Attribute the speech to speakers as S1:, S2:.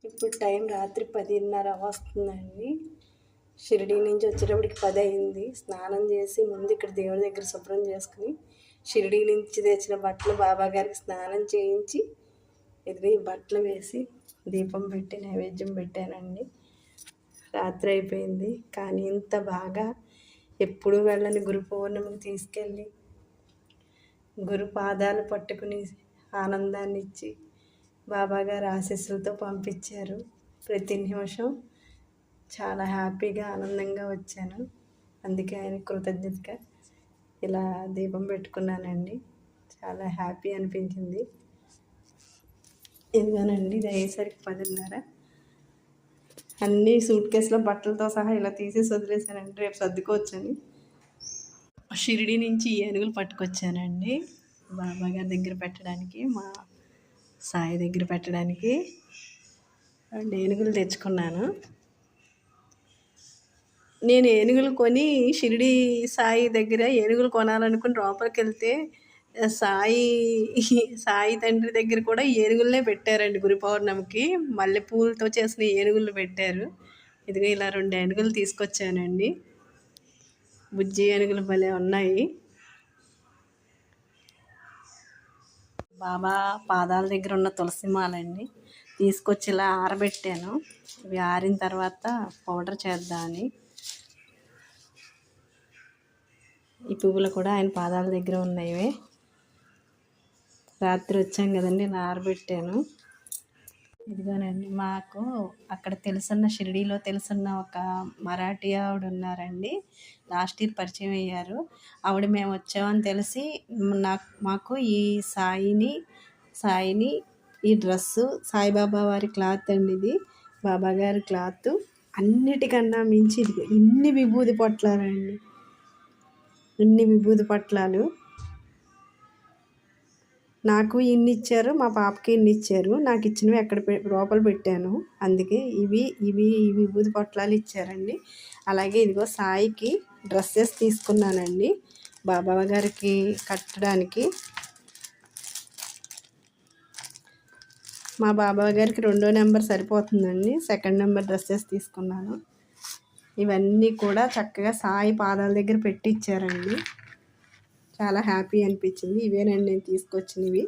S1: ఇప్పుడు టైం రాత్రి 10:30 వస్తుందండి. షిరిడీ నుంచి వచ్చేటప్పటికి 10 అయింది. స్నానం చేసి ముందు ఇక్కడ దేవుడి దగ్గర శుభ్రం చేసుకుని షిరిడీ నుంచి తెచ్చిన బట్టలు బాబా గారికి స్నానం చేయించి ఇది బట్టలు వేసి దీపం పెట్టి నైవేద్యం పెట్టానండి. రాత్రి అయిపోయింది. కానీ ఇంత బాగా ఎప్పుడూ వెళ్ళని గురు పౌర్ణమికి తీసుకెళ్ళి గురు పాదాలు పట్టుకుని ఆనందాన్ని ఇచ్చి బాబాగారు ఆశీస్సులతో పంపించారు. ప్రతి నిమిషం చాలా హ్యాపీగా ఆనందంగా వచ్చాను. అందుకే ఆయన కృతజ్ఞతగా ఇలా దీపం పెట్టుకున్నానండి. చాలా హ్యాపీ అనిపించింది. ఇదిగోనండి, ఇది అయ్యేసరికి 10:30. అన్నీ సూట్ కేసులో బట్టలతో సహా ఇలా తీసేసి వదిలేసానండి, రేపు సర్దుకోవచ్చని. షిరిడి నుంచి ఏనుగులు పట్టుకొచ్చానండి బాబా గారి దగ్గర పెట్టడానికి, మా సాయి దగ్గర పెట్టడానికి 2 ఏనుగులు తెచ్చుకున్నాను. నేను ఏనుగులు కొని షిరిడి సాయి దగ్గర ఏనుగులు కొనాలనుకుని లోపలికి వెళ్తే సాయి తండ్రి దగ్గర కూడా ఏనుగులనే పెట్టారండి. గురు పౌర్ణమికి మల్లెపూలతో చేసిన ఏనుగులు పెట్టారు. ఇదిగో ఇలా 2 ఏనుగులు తీసుకొచ్చానండి. బుజ్జి ఏనుగులు భలే ఉన్నాయి. బాబా పాదాల దగ్గర ఉన్న తులసి మాలండి తీసుకొచ్చి ఇలా ఆరబెట్టాను. ఇవి ఆరిన తర్వాత పౌడర్ చేద్దామని. ఈ పువ్వులు కూడా ఆయన పాదాల దగ్గర ఉన్నాయి. రాత్రి వచ్చాం కదండి, ఇలా ఆరబెట్టాను. ఇదిగోనండి, మాకు అక్కడ షిరిడీలో తెలుసున్న ఒక మరాఠీ ఆవిడ ఉన్నారండి. లాస్ట్ ఇయర్ పరిచయం అయ్యారు. ఆవిడ మేము వచ్చామని తెలిసి మాకు ఈ సాయిని ఈ డ్రెస్సు సాయిబాబా వారి క్లాత్ అండి, ఇది బాబా గారి క్లాత్. అన్నిటికన్నా మించి ఇదిగో ఇన్ని విభూది పొట్లాలండి, ఇన్ని విభూది పొట్లాలు. నాకు ఇన్ని ఇచ్చారు, మా పాపకి ఇన్ని ఇచ్చారు. నాకు ఇచ్చినవి ఎక్కడ లోపల పెట్టాను, అందుకే ఇవి విభూది పొట్లాలు ఇచ్చారండి. అలాగే ఇదిగో సాయికి డ్రెస్సెస్ తీసుకున్నానండి బాబా గారికి కట్టడానికి. మా బాబా గారికి 2వ నెంబర్ సరిపోతుందండి, 2nd నెంబర్ డ్రెస్సెస్ తీసుకున్నాను. ఇవన్నీ కూడా చక్కగా సాయి పాదాల దగ్గర పెట్టి ఇచ్చారండి. చాలా హ్యాపీ అనిపించింది. ఇవేనండి నేను తీసుకొచ్చినవి.